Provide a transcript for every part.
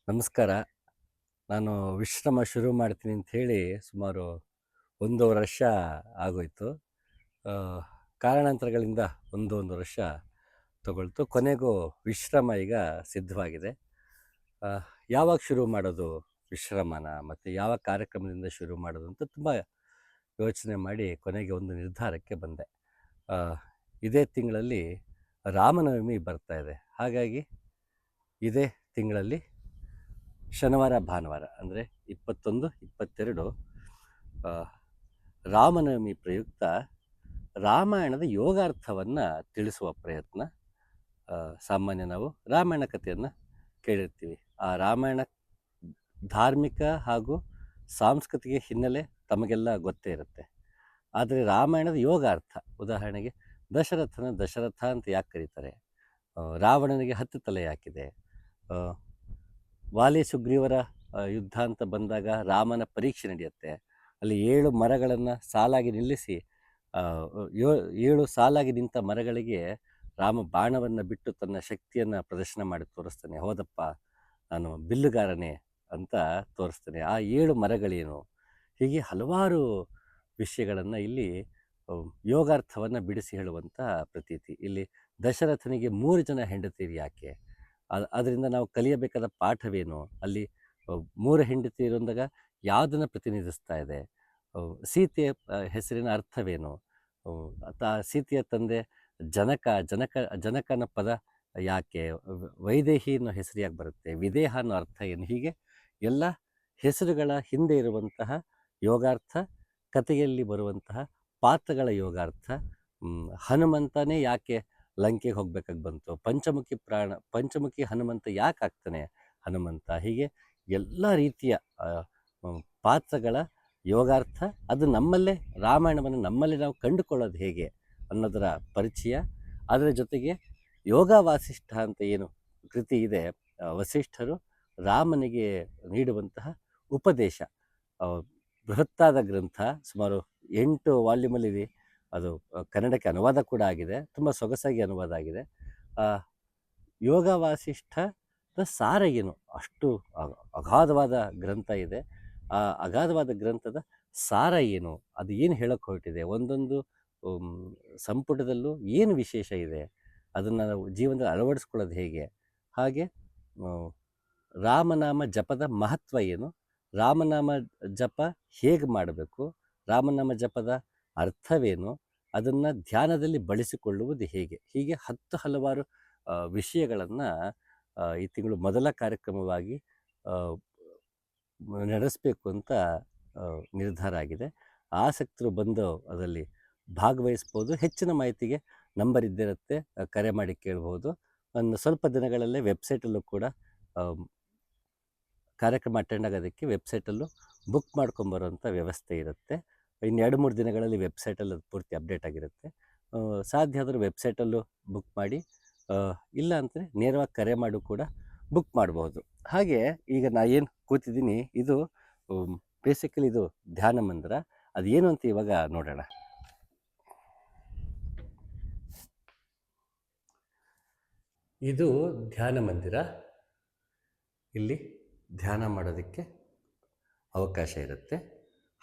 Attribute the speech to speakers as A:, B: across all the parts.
A: ನಮಸ್ಕಾರ. ನಾನು ವಿಶ್ರಮ ಶುರು ಮಾಡ್ತೀನಿ ಅಂಥೇಳಿ ಸುಮಾರು 1 ವರ್ಷ ಆಗೋಯ್ತು. ಆ, ಕಾರಣಾಂತರಗಳಿಂದ ಒಂದು ವರ್ಷ ತಗೊಳ್ತು. ಕೊನೆಗೂ ವಿಶ್ರಮ ಈಗ ಸಿದ್ಧವಾಗಿದೆ. ಆ, ಯಾವಾಗ ಶುರು ಮಾಡೋದು ವಿಶ್ರಮನ ಮತ್ತು ಯಾವ ಕಾರ್ಯಕ್ರಮದಿಂದ ಶುರು ಮಾಡೋದು ಅಂತ ತುಂಬ ಯೋಚನೆ ಮಾಡಿ ಕೊನೆಗೆ ಒಂದು ನಿರ್ಧಾರಕ್ಕೆ ಬಂದೆ. ಆ, ಇದೇ ತಿಂಗಳಲ್ಲಿ ರಾಮನವಮಿ ಬರ್ತಾ ಇದೆ. ಹಾಗಾಗಿ ಇದೇ ತಿಂಗಳಲ್ಲಿ ಶನಿವಾರ ಭಾನುವಾರ ಅಂದರೆ 21, 22 ಆ, ರಾಮನವಮಿ ಪ್ರಯುಕ್ತ ರಾಮಾಯಣದ ಯೋಗಾರ್ಥವನ್ನು ತಿಳಿಸುವ ಪ್ರಯತ್ನ. ಸಾಮಾನ್ಯ ನಾವು ರಾಮಾಯಣ ಕಥೆಯನ್ನು ಕೇಳಿರ್ತೀವಿ. ಆ ರಾಮಾಯಣ ಧಾರ್ಮಿಕ ಹಾಗೂ ಸಾಂಸ್ಕೃತಿಕ ಹಿನ್ನೆಲೆ ತಮಗೆಲ್ಲ ಗೊತ್ತೇ ಇರುತ್ತೆ. ಆದರೆ ರಾಮಾಯಣದ ಯೋಗಾರ್ಥ, ಉದಾಹರಣೆಗೆ ದಶರಥ ಅಂತ ಯಾಕೆ ಕರೀತಾರೆ, ರಾವಣನಿಗೆ 10 ತಲೆ ಯಾಕಿದೆ, ವಾಲಿ ಸುಗ್ರೀವರ ಯುದ್ಧ ಅಂತ ಬಂದಾಗ ರಾಮನ ಪರೀಕ್ಷೆ ನಡೆಯುತ್ತೆ. ಅಲ್ಲಿ 7 ಮರಗಳನ್ನು ಸಾಲಾಗಿ ನಿಲ್ಲಿಸಿ 7 ಸಾಲಾಗಿ ನಿಂತ ಮರಗಳಿಗೆ ರಾಮ ಬಾಣವನ್ನು ಬಿಟ್ಟು ತನ್ನ ಶಕ್ತಿಯನ್ನು ಪ್ರದರ್ಶನ ಮಾಡಿ ತೋರಿಸ್ತಾನೆ. ಹೌದಪ್ಪ, ನಾನು ಬಿಲ್ಲುಗಾರನೇ ಅಂತ ತೋರಿಸ್ತಾನೆ. ಆ 7 ಮರಗಳೇನು, ಹೀಗೆ ಹಲವಾರು ವಿಷಯಗಳನ್ನು ಇಲ್ಲಿ ಯೋಗಾರ್ಥವನ್ನು ಬಿಡಿಸಿ ಹೇಳುವಂಥ ಪ್ರತೀತಿ. ಇಲ್ಲಿ ದಶರಥನಿಗೆ 3 ಜನ ಹೆಂಡತಿಯರು ಯಾಕೆ, ಅದರಿಂದ ನಾವು ಕಲಿಯಬೇಕಾದ ಪಾಠವೇನು, ಅಲ್ಲಿ 3 ಹೆಂಡತಿಯರು ಅಂದಾಗ ಯಾವುದನ್ನು ಪ್ರತಿನಿಧಿಸ್ತಾ ಇದೆ, ಸೀತೆಯ ಹೆಸರಿನ ಅರ್ಥವೇನು, ಸೀತೆಯ ತಂದೆ ಜನಕನ ಪದ ಯಾಕೆ, ವೈದೇಹಿ ಅನ್ನೋ ಹೆಸರು ಯಾಕೆ ಬರುತ್ತೆ, ವಿದೇಹ ಅನ್ನೋ ಅರ್ಥ ಏನು, ಹೀಗೆ ಎಲ್ಲ ಹೆಸರುಗಳ ಹಿಂದೆ ಇರುವಂತಹ ಯೋಗಾರ್ಥ, ಕಥೆಯಲ್ಲಿ ಬರುವಂತಹ ಪಾತ್ರಗಳ ಯೋಗಾರ್ಥ, ಹನುಮಂತನೇ ಯಾಕೆ ಲಂಕೆಗೆ ಹೋಗ್ಬೇಕಾಗಿ ಬಂತು, ಪಂಚಮುಖಿ ಹನುಮಂತ ಯಾಕೆ ಆಗ್ತಾನೆ ಹನುಮಂತ, ಹೀಗೆ ಎಲ್ಲ ರೀತಿಯ ಪಾತ್ರಗಳ ಯೋಗಾರ್ಥ, ಅದು ನಮ್ಮಲ್ಲೇ, ರಾಮಾಯಣವನ್ನು ನಮ್ಮಲ್ಲೇ ನಾವು ಕಂಡುಕೊಳ್ಳೋದು ಹೇಗೆ ಅನ್ನೋದರ ಪರಿಚಯ. ಅದರ ಜೊತೆಗೆ ಯೋಗ ವಾಸಿಷ್ಠ ಅಂತ ಏನು ಕೃತಿ ಇದೆ, ವಸಿಷ್ಠರು ರಾಮನಿಗೆ ನೀಡುವಂತಹ ಉಪದೇಶ, ಬೃಹತ್ತಾದ ಗ್ರಂಥ, ಸುಮಾರು 8 ವಾಲ್ಯೂಮಲ್ಲಿದೆ. ಅದು ಕನ್ನಡಕ್ಕೆ ಅನುವಾದ ಕೂಡ ಆಗಿದೆ, ತುಂಬ ಸೊಗಸಾಗಿ ಅನುವಾದ ಆಗಿದೆ. ಯೋಗ ವಾಸಿಷ್ಠದ ಸಾರ ಏನು, ಅಷ್ಟು ಅಗಾಧವಾದ ಗ್ರಂಥ ಇದೆ. ಆ ಅಗಾಧವಾದ ಗ್ರಂಥದ ಸಾರ ಏನು, ಅದು ಏನು ಹೇಳಕ್ಕೆ ಹೊರಟಿದೆ, ಒಂದೊಂದು ಸಂಪುಟದಲ್ಲೂ ಏನು ವಿಶೇಷ ಇದೆ, ಅದನ್ನು ನಾವು ಜೀವನದಲ್ಲಿ ಅಳವಡಿಸ್ಕೊಳ್ಳೋದು ಹೇಗೆ, ಹಾಗೆ ರಾಮನಾಮ ಜಪದ ಮಹತ್ವ ಏನು, ರಾಮನಾಮ ಜಪ ಹೇಗೆ ಮಾಡಬೇಕು, ರಾಮನಾಮ ಜಪದ ಅರ್ಥವೇನು, ಅದನ್ನು ಧ್ಯಾನದಲ್ಲಿ ಬಳಸಿಕೊಳ್ಳುವುದು ಹೇಗೆ, ಹೀಗೆ ಹಲವಾರು ವಿಷಯಗಳನ್ನು ಈ ತಿಂಗಳು ಮೊದಲ ಕಾರ್ಯಕ್ರಮವಾಗಿ ನಡೆಸಬೇಕು ಅಂತ ನಿರ್ಧಾರ ಆಗಿದೆ. ಆಸಕ್ತರು ಬಂದು ಅದರಲ್ಲಿ ಭಾಗವಹಿಸ್ಬೋದು. ಹೆಚ್ಚಿನ ಮಾಹಿತಿಗೆ ನಂಬರ್ ಇದ್ದಿರುತ್ತೆ, ಕರೆ ಮಾಡಿ ಕೇಳ್ಬೋದು. ಒಂದು ಸ್ವಲ್ಪ ದಿನಗಳಲ್ಲೇ ವೆಬ್ಸೈಟಲ್ಲೂ ಕೂಡ ಕಾರ್ಯಕ್ರಮ ಅಟೆಂಡ್ ಆಗೋದಕ್ಕೆ ವೆಬ್ಸೈಟಲ್ಲೂ ಬುಕ್ ಮಾಡ್ಕೊಂಬರೋಂಥ ವ್ಯವಸ್ಥೆ ಇರುತ್ತೆ. ಇನ್ನು 2-3 ದಿನಗಳಲ್ಲಿ ವೆಬ್ಸೈಟಲ್ಲಿ ಅದು ಪೂರ್ತಿ ಅಪ್ಡೇಟ್ ಆಗಿರುತ್ತೆ. ಸಾಧ್ಯ ಆದರೂ ವೆಬ್ಸೈಟಲ್ಲೂ ಬುಕ್ ಮಾಡಿ, ಇಲ್ಲ ಅಂದರೆ ನೇರವಾಗಿ ಕರೆ ಮಾಡು ಕೂಡ ಬುಕ್ ಮಾಡ್ಬೋದು. ಹಾಗೆ ಈಗ ನಾ ಏನು ಕೂತಿದ್ದೀನಿ, ಇದು ಬೇಸಿಕಲಿ ಇದು ಧ್ಯಾನ ಮಂದಿರ. ಅದೇನು ಅಂತ ಇವಾಗ ನೋಡೋಣ. ಇದು ಧ್ಯಾನ ಮಂದಿರ. ಇಲ್ಲಿ ಧ್ಯಾನ ಮಾಡೋದಕ್ಕೆ ಅವಕಾಶ ಇರುತ್ತೆ.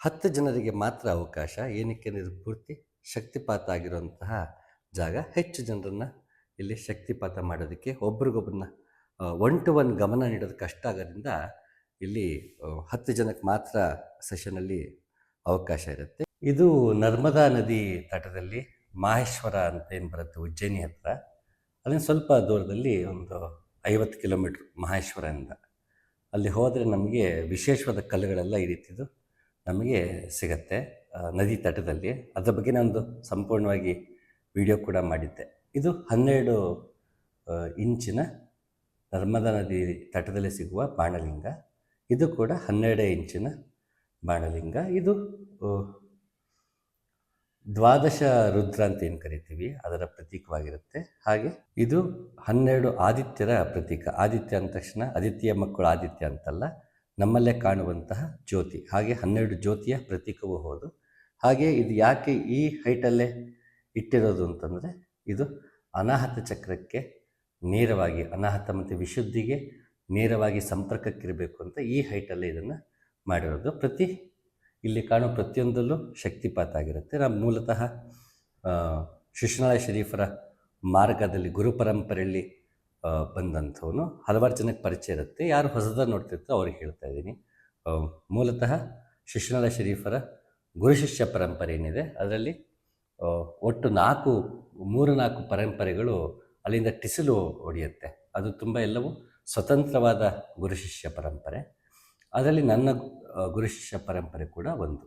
A: 10 ಜನರಿಗೆ ಮಾತ್ರ ಅವಕಾಶ. ಏನಕ್ಕೆ ಅಂದರೆ ಇದು ಪೂರ್ತಿ ಶಕ್ತಿಪಾತ ಆಗಿರುವಂತಹ ಜಾಗ. ಹೆಚ್ಚು ಜನರನ್ನು ಇಲ್ಲಿ ಶಕ್ತಿಪಾತ ಮಾಡೋದಕ್ಕೆ, ಒಬ್ರಿಗೊಬ್ಬರನ್ನ 1 to 1 ಗಮನ ನೀಡೋದು ಕಷ್ಟ ಆಗೋದ್ರಿಂದ ಇಲ್ಲಿ 10 ಜನಕ್ಕೆ ಮಾತ್ರ ಸೆಷನಲ್ಲಿ ಅವಕಾಶ ಇರುತ್ತೆ. ಇದು ನರ್ಮದಾ ನದಿ ತಟದಲ್ಲಿ ಮಾಹೇಶ್ವರ ಅಂತ ಏನು ಬರುತ್ತೆ ಉಜ್ಜಯಿನಿ ಹತ್ರ, ಅಲ್ಲಿಂದ ಸ್ವಲ್ಪ ದೂರದಲ್ಲಿ ಒಂದು 50 ಕಿಲೋಮೀಟ್ರ್ ಮಹೇಶ್ವರದಿಂದ. ಅಲ್ಲಿ ಹೋದರೆ ನಮಗೆ ವಿಶೇಷವಾದ ಕಲ್ಲುಗಳೆಲ್ಲ ಈ ರೀತಿದು ನಮಗೆ ಸಿಗತ್ತೆ ನದಿ ತಟದಲ್ಲಿ. ಅದರ ಬಗ್ಗೆ ನಾನೊಂದು ಸಂಪೂರ್ಣವಾಗಿ ವಿಡಿಯೋ ಕೂಡ ಮಾಡಿದ್ದೆ. ಇದು 12 ಇಂಚಿನ ನರ್ಮದಾ ನದಿ ತಟದಲ್ಲಿ ಸಿಗುವ ಬಾಣಲಿಂಗ. ಇದು ಕೂಡ 12 ಇಂಚಿನ ಬಾಣಲಿಂಗ. ಇದು 12 ರುದ್ರ ಅಂತ ಏನು ಕರಿತೀವಿ ಅದರ ಪ್ರತೀಕವಾಗಿರುತ್ತೆ. ಹಾಗೆ ಇದು 12 ಆದಿತ್ಯರ ಪ್ರತೀಕ. ಆದಿತ್ಯ ಅಂದ ತಕ್ಷಣ ಆದಿತ್ಯ ಮಕ್ಕಳು ಆದಿತ್ಯ ಅಂತಲ್ಲ, ನಮ್ಮಲ್ಲೇ ಕಾಣುವಂತಹ ಜ್ಯೋತಿ. ಹಾಗೆ 12 ಜ್ಯೋತಿಯ ಪ್ರತೀಕವೂ ಹೌದು. ಹಾಗೆ ಇದು ಯಾಕೆ ಈ ಹೈಟಲ್ಲೇ ಇಟ್ಟಿರೋದು ಅಂತಂದರೆ, ಇದು ಅನಾಹತ ಚಕ್ರಕ್ಕೆ ನೇರವಾಗಿ, ಅನಾಹತ ಮತ್ತು ವಿಶುದ್ಧಿಗೆ ನೇರವಾಗಿ ಸಂಪರ್ಕಕ್ಕಿರಬೇಕು ಅಂತ ಈ ಹೈಟಲ್ಲೇ ಇದನ್ನು ಮಾಡಿರೋದು. ಇಲ್ಲಿ ಕಾಣೋ ಪ್ರತಿಯೊಂದಲ್ಲೂ ಶಕ್ತಿಪಾತ ಆಗಿರುತ್ತೆ. ನಾನು ಮೂಲತಃ ಶಿಶುನಾಳ ಶರೀಫರ ಮಾರ್ಗದಲ್ಲಿ ಗುರು ಪರಂಪರೆಯಲ್ಲಿ ಬಂದಂಥವನು. ಹಲವಾರು ಜನಕ್ಕೆ ಪರಿಚಯ ಇರುತ್ತೆ, ಯಾರು ಹೊಸದಾಗಿ ನೋಡ್ತಿರ್ತಾರೋ ಅವ್ರಿಗೆ ಹೇಳ್ತಾ ಇದ್ದೀನಿ. ಮೂಲತಃ ಶಿಶುನಾಳ ಶರೀಫರ ಗುರು ಶಿಷ್ಯ ಪರಂಪರೆ ಏನಿದೆ ಅದರಲ್ಲಿ ಒಟ್ಟು 3-4 ಪರಂಪರೆಗಳು ಅಲ್ಲಿಂದ ಟಿಸಿಲು ಹೊಡೆಯುತ್ತೆ. ಅದು ತುಂಬ ಎಲ್ಲವೂ ಸ್ವತಂತ್ರವಾದ ಗುರು ಶಿಷ್ಯ ಪರಂಪರೆ. ಅದರಲ್ಲಿ ನನ್ನ ಗುರು ಶಿಷ್ಯ ಪರಂಪರೆ ಕೂಡ ಒಂದು.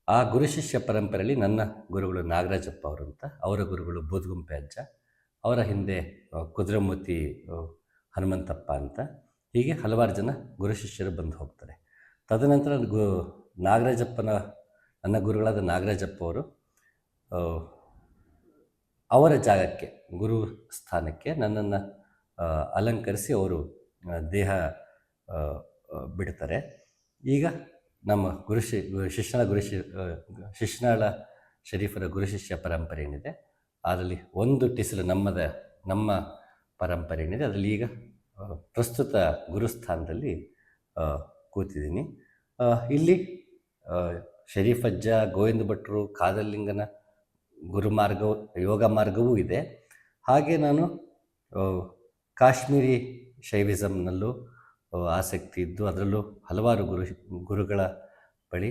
A: ಆ ಗುರು ಶಿಷ್ಯ ಪರಂಪರೆಯಲ್ಲಿ ನನ್ನ ಗುರುಗಳು ನಾಗರಾಜಪ್ಪ ಅವರು ಅಂತ, ಅವರ ಗುರುಗಳು ಬೂದ್ಗುಂಪೆ ಅಜ್ಜ, ಅವರ ಹಿಂದೆ ಕುದುರೆಮೂತಿ ಹನುಮಂತಪ್ಪ ಅಂತ, ಹೀಗೆ ಹಲವಾರು ಜನ ಗುರು ಶಿಷ್ಯರು ಬಂದು ಹೋಗ್ತಾರೆ. ತದನಂತರ ನನ್ನ ಗುರುಗಳಾದ ನಾಗರಾಜಪ್ಪ ಅವರು ಅವರ ಜಾಗಕ್ಕೆ, ಗುರು ಸ್ಥಾನಕ್ಕೆ ನನ್ನನ್ನು ಅಲಂಕರಿಸಿ ಅವರು ದೇಹ ಬಿಡ್ತಾರೆ. ಈಗ ನಮ್ಮ ಶಿಶುನಾಳ ಶರೀಫರ ಗುರು ಶಿಷ್ಯ ಪರಂಪರೆ ಏನಿದೆ ಅದರಲ್ಲಿ ಒಂದು ಟಿಸಿಲು ನಮ್ಮ ಪರಂಪರೆ ಏನಿದೆ ಅದರಲ್ಲಿ ಈಗ ಪ್ರಸ್ತುತ ಗುರುಸ್ಥಾನದಲ್ಲಿ ಕೂತಿದ್ದೀನಿ. ಇಲ್ಲಿ ಶರೀಫ್ ಅಜ್ಜ, ಗೋವಿಂದ ಭಟ್ರು, ಕಾದರ್ಲಿಂಗನ ಗುರುಮಾರ್ಗವು, ಯೋಗ ಮಾರ್ಗವೂ ಇದೆ. ಹಾಗೆ ನಾನು ಕಾಶ್ಮೀರಿ ಶೈವಿಸಮ್ನಲ್ಲೂ ಆಸಕ್ತಿ ಇದ್ದು ಅದರಲ್ಲೂ ಹಲವಾರು ಗುರುಗಳ ಬಳಿ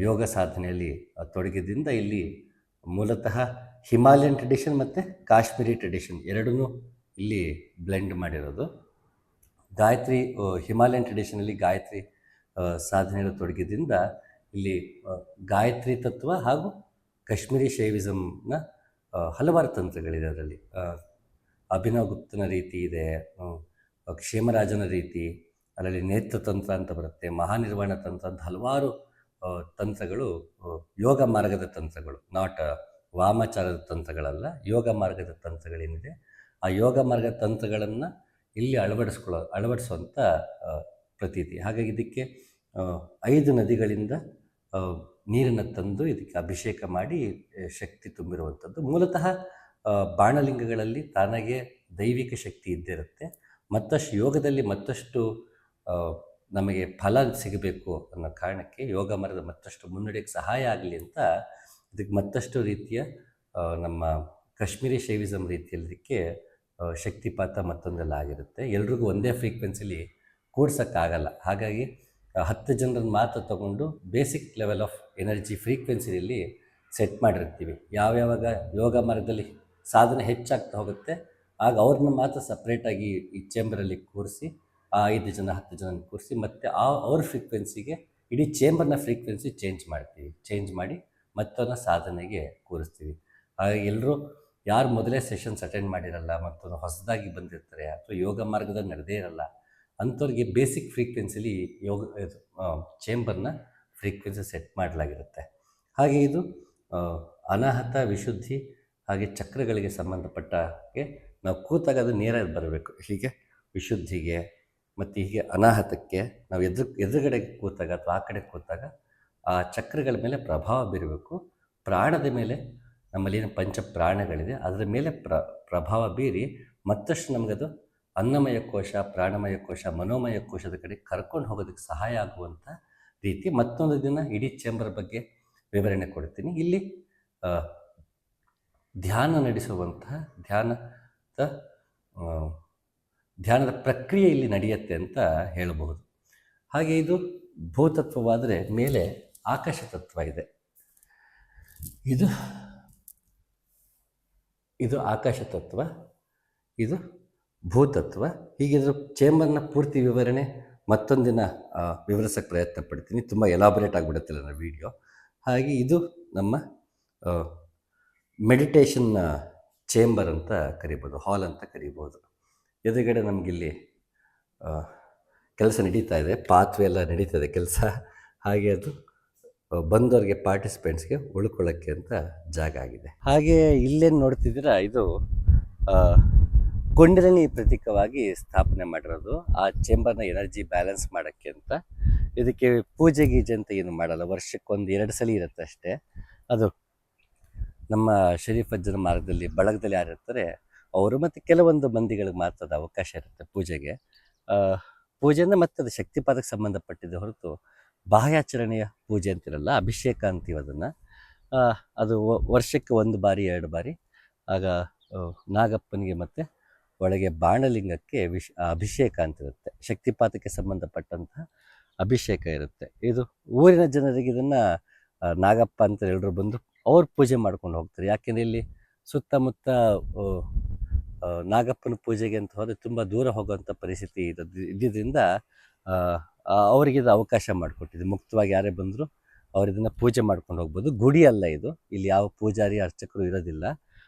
A: ಯೋಗ ಸಾಧನೆಯಲ್ಲಿ ತೊಡಗಿದ್ದರಿಂದ ಇಲ್ಲಿ ಮೂಲತಃ ಹಿಮಾಲಯನ್ ಟ್ರೆಡಿಷನ್ ಮತ್ತು ಕಾಶ್ಮೀರಿ ಟ್ರೆಡಿಷನ್ ಎರಡನ್ನೂ ಇಲ್ಲಿ ಬ್ಲೆಂಡ್ ಮಾಡಿರೋದು. ಹಿಮಾಲಯನ್ ಟ್ರೆಡಿಷನಲ್ಲಿ ಗಾಯತ್ರಿ ಸಾಧನೆಯಲ್ಲಿ ತೊಡಗಿದ್ದರಿಂದ ಇಲ್ಲಿ ಗಾಯತ್ರಿ ತತ್ವ ಹಾಗೂ ಕಾಶ್ಮೀರಿ ಶೈವಿಸಮ್ನ ಹಲವಾರು ತಂತ್ರಗಳಿದೆ. ಅದರಲ್ಲಿ ಅಭಿನವ್ ಗುಪ್ತನ ರೀತಿ ಇದೆ, ಕ್ಷೇಮರಾಜನ ರೀತಿ, ಅದರಲ್ಲಿ ನೇತ್ರತಂತ್ರ ಅಂತ ಬರುತ್ತೆ, ಮಹಾನಿರ್ವಾಣ ತಂತ್ರ ಅಂತ ಹಲವಾರು ತಂತ್ರಗಳು ಯೋಗ ಮಾರ್ಗದ ತಂತ್ರಗಳು, ನಾಟ್ ವಾಮಾಚಾರದ ತಂತ್ರಗಳಲ್ಲ, ಯೋಗ ಮಾರ್ಗದ ತಂತ್ರಗಳೇನಿದೆ ಆ ಯೋಗ ಮಾರ್ಗದ ತಂತ್ರಗಳನ್ನು ಇಲ್ಲಿ ಅಳವಡಿಸುವಂಥ ಪ್ರತೀತಿ. ಹಾಗಾಗಿ ಇದಕ್ಕೆ 5 ನದಿಗಳಿಂದ ನೀರನ್ನು ತಂದು ಇದಕ್ಕೆ ಅಭಿಷೇಕ ಮಾಡಿ ಶಕ್ತಿ ತುಂಬಿರುವಂಥದ್ದು. ಮೂಲತಃ ಬಾಣಲಿಂಗಗಳಲ್ಲಿ ತಾನಾಗೆ ದೈವಿಕ ಶಕ್ತಿ ಇದ್ದಿರುತ್ತೆ. ಮತ್ತಷ್ಟು ಯೋಗದಲ್ಲಿ ಮತ್ತಷ್ಟು ನಮಗೆ ಫಲ ಸಿಗಬೇಕು ಅನ್ನೋ ಕಾರಣಕ್ಕೆ ಯೋಗ ಮಾರ್ಗದ ಮತ್ತಷ್ಟು ಮುನ್ನಡೆಯಕ್ಕೆ ಸಹಾಯ ಆಗಲಿ ಅಂತ ಇದಕ್ಕೆ ಮತ್ತಷ್ಟು ರೀತಿಯ ನಮ್ಮ ಕಾಶ್ಮೀರಿ ಶೈವಿಸಮ್ ರೀತಿಯಲ್ಲಿ ಇದಕ್ಕೆ ಶಕ್ತಿಪಾತ ಮತ್ತೊಂದೆಲ್ಲ ಆಗಿರುತ್ತೆ. ಎಲ್ರಿಗೂ ಒಂದೇ ಫ್ರೀಕ್ವೆನ್ಸಿಲಿ ಕೂಡ್ಸೋಕ್ಕಾಗಲ್ಲ. ಹಾಗಾಗಿ 10 ಜನರನ್ನು ಮಾತ್ರ ತಗೊಂಡು ಬೇಸಿಕ್ ಲೆವೆಲ್ ಆಫ್ ಎನರ್ಜಿ ಫ್ರೀಕ್ವೆನ್ಸಿಯಲ್ಲಿ ಸೆಟ್ ಮಾಡಿರ್ತೀವಿ. ಯಾವ್ಯಾವಾಗ ಯೋಗ ಮಾರ್ಗದಲ್ಲಿ ಸಾಧನೆ ಹೆಚ್ಚಾಗ್ತಾ ಹೋಗುತ್ತೆ ಆಗ ಅವ್ರನ್ನ ಮಾತ್ರ ಸಪ್ರೇಟಾಗಿ ಈ ಚೇಂಬರಲ್ಲಿ ಕೂರಿಸಿ ಆ 5 ಜನ 10 ಜನ ಕೂರಿಸಿ ಮತ್ತು ಅವ್ರ ಫ್ರೀಕ್ವೆನ್ಸಿಗೆ ಇಡೀ ಚೇಂಬರ್ನ ಫ್ರೀಕ್ವೆನ್ಸಿ ಚೇಂಜ್ ಮಾಡಿ ಮತ್ತೊಂದು ಸಾಧನೆಗೆ ಕೂರಿಸ್ತೀವಿ. ಹಾಗಾಗಿ ಎಲ್ಲರೂ ಯಾರು ಮೊದಲೇ ಸೆಷನ್ಸ್ ಅಟೆಂಡ್ ಮಾಡಿರಲ್ಲ ಮತ್ತು ಹೊಸದಾಗಿ ಬಂದಿರ್ತಾರೆ ಅಥವಾ ಯೋಗ ಮಾರ್ಗದಲ್ಲಿ ನಡೆದೇ ಇರಲ್ಲ ಅಂಥವ್ರಿಗೆ ಬೇಸಿಕ್ ಫ್ರೀಕ್ವೆನ್ಸಿಲಿ ಚೇಂಬರ್ನ ಫ್ರೀಕ್ವೆನ್ಸಿ ಸೆಟ್ ಮಾಡಲಾಗಿರುತ್ತೆ. ಹಾಗೆ ಇದು ಅನಾಹತ, ವಿಶುದ್ಧಿ ಹಾಗೆ ಚಕ್ರಗಳಿಗೆ ಸಂಬಂಧಪಟ್ಟ ಹಾಗೆ ನಾವು ಕೂತಾಗ ಅದು ನೇರ ಬರಬೇಕು. ಹೀಗೆ ವಿಶುದ್ಧಿಗೆ ಮತ್ತು ಹೀಗೆ ಅನಾಹತಕ್ಕೆ ನಾವು ಎದುರುಗಡೆ ಕೂತಾಗ ಅಥವಾ ಆ ಕಡೆ ಕೂತಾಗ ಆ ಚಕ್ರಗಳ ಮೇಲೆ ಪ್ರಭಾವ ಬೀರಬೇಕು. ಪ್ರಾಣದ ಮೇಲೆ ನಮ್ಮಲ್ಲಿನ ಪಂಚ ಪ್ರಾಣಗಳಿದೆ ಅದರ ಮೇಲೆ ಪ್ರಭಾವ ಬೀರಿ ಮತ್ತಷ್ಟು ನಮಗದು ಅನ್ನಮಯ ಕೋಶ, ಪ್ರಾಣಮಯ ಕೋಶ, ಮನೋಮಯ ಕೋಶದ ಕಡೆ ಕರ್ಕೊಂಡು ಹೋಗೋದಕ್ಕೆ ಸಹಾಯ ಆಗುವಂಥ ರೀತಿ ಮತ್ತೊಂದು ದಿನ ಇಡೀ ಚೇಂಬರ್ ಬಗ್ಗೆ ವಿವರಣೆ ಕೊಡ್ತೀನಿ. ಇಲ್ಲಿ ಧ್ಯಾನ ನಡೆಸುವಂತಹ ಧ್ಯಾನದ ಪ್ರಕ್ರಿಯೆ ಇಲ್ಲಿ ನಡೆಯುತ್ತೆ ಅಂತ ಹೇಳಬಹುದು. ಹಾಗೆ ಇದು ಭೂತತ್ವವಾದರೆ ಮೇಲೆ ಆಕಾಶ ತತ್ವ ಇದೆ. ಇದು ಆಕಾಶ ತತ್ವ, ಇದು ಭೂತತ್ವ. ಹೀಗಿದ್ರ ಚೇಂಬರ್ನ ಪೂರ್ತಿ ವಿವರಣೆ ಮತ್ತೊಂದಿನ ವಿವರಿಸೋಕ್ಕೆ ಪ್ರಯತ್ನ ಪಡ್ತೀನಿ. ತುಂಬ ಎಲಾಬರೇಟ್ ಆಗಿಬಿಡುತ್ತಿಲ್ಲ ನನ್ನ ವಿಡಿಯೋ. ಹಾಗೆ ಇದು ನಮ್ಮ ಮೆಡಿಟೇಷನ್ ಚೇಂಬರ್ ಅಂತ ಕರಿಬೋದು, ಹಾಲ್ ಅಂತ ಕರಿಬೋದು. ಎದುರುಗಡೆ ನಮಗಿಲ್ಲಿ ಕೆಲಸ ನಡೀತಾ ಇದೆ, ಪಾತ್ವೆ ಎಲ್ಲ ನಡೀತದೆ ಕೆಲಸ. ಹಾಗೆ ಅದು ಬಂದವ್ರಿಗೆ ಪಾರ್ಟಿಸಿಪೆಂಟ್ಸ್ಗೆ ಉಳ್ಕೊಳ್ಳೋಕ್ಕೆ ಅಂತ ಜಾಗ ಆಗಿದೆ. ಹಾಗೆ ಇಲ್ಲೇನು ನೋಡ್ತಿದ್ದೀರಾ, ಇದು ಕೊಂಡರಣಿ ಪ್ರತೀಕವಾಗಿ ಸ್ಥಾಪನೆ ಮಾಡಿರೋದು ಆ ಚೇಂಬರ್ನ ಎನರ್ಜಿ ಬ್ಯಾಲೆನ್ಸ್ ಮಾಡೋಕ್ಕೆ ಅಂತ. ಇದಕ್ಕೆ ಪೂಜೆ ಗೀಜೆ ಅಂತ ಏನು ಮಾಡಲ್ಲ, ವರ್ಷಕ್ಕೊಂದು 2 ಸಲ ಇರುತ್ತೆ ಅಷ್ಟೇ. ಅದು ನಮ್ಮ ಶರೀಫ್ ಅಜ್ಜನ ಮಾರ್ಗದಲ್ಲಿ ಬಳಗದಲ್ಲಿ ಯಾರಿರ್ತಾರೆ ಅವರು ಮತ್ತು ಕೆಲವೊಂದು ಮಂದಿಗಳಿಗೆ ಮಾತ್ರ ಅದು ಅವಕಾಶ ಇರುತ್ತೆ ಪೂಜೆಗೆ. ಆ, ಪೂಜೆಯಿಂದ ಮತ್ತೆ ಅದು ಶಕ್ತಿಪಾತಕ್ಕೆ ಸಂಬಂಧಪಟ್ಟಿದೆ ಹೊರತು ಬಾಹ್ಯಾಚರಣೆಯ ಪೂಜೆ ಅಂತಿರಲ್ಲ, ಅಭಿಷೇಕ ಅಂತೀವಿ ಅದನ್ನು. ಅದು ವರ್ಷಕ್ಕೆ 1 ಬಾರಿ 2 ಬಾರಿ ಆಗ ನಾಗಪ್ಪನಿಗೆ ಮತ್ತು ಒಳಗೆ ಬಾಣಲಿಂಗಕ್ಕೆ ಅಭಿಷೇಕ ಅಂತಿರುತ್ತೆ. ಶಕ್ತಿಪಾತಕ್ಕೆ ಸಂಬಂಧಪಟ್ಟಂತಹ ಅಭಿಷೇಕ ಇರುತ್ತೆ. ಇದು ಊರಿನ ಜನರಿಗೆ ಇದನ್ನು ನಾಗಪ್ಪ ಅಂತ ಎಲ್ಲರೂ ಬಂದು ಅವ್ರು ಪೂಜೆ ಮಾಡ್ಕೊಂಡು ಹೋಗ್ತಾರೆ. ಯಾಕೆಂದರೆ ಇಲ್ಲಿ ಸುತ್ತಮುತ್ತ ನಾಗಪ್ಪನ ಪೂಜೆಗೆ ಅಂತ ಹೋದರೆ ತುಂಬ ದೂರ ಹೋಗುವಂಥ ಪರಿಸ್ಥಿತಿ ಇದ್ದಿದ್ದರಿಂದ ಅವರಿಗಿದು ಅವಕಾಶ ಮಾಡಿಕೊಟ್ಟಿದೆ. ಮುಕ್ತವಾಗಿ ಯಾರೇ ಬಂದರೂ ಅವ್ರು ಇದನ್ನು ಪೂಜೆ ಮಾಡ್ಕೊಂಡು ಹೋಗ್ಬೋದು. ಗುಡಿ ಅಲ್ಲ ಇದು, ಇಲ್ಲಿ ಯಾವ ಪೂಜಾರಿ ಅರ್ಚಕರು ಇರೋದಿಲ್ಲ.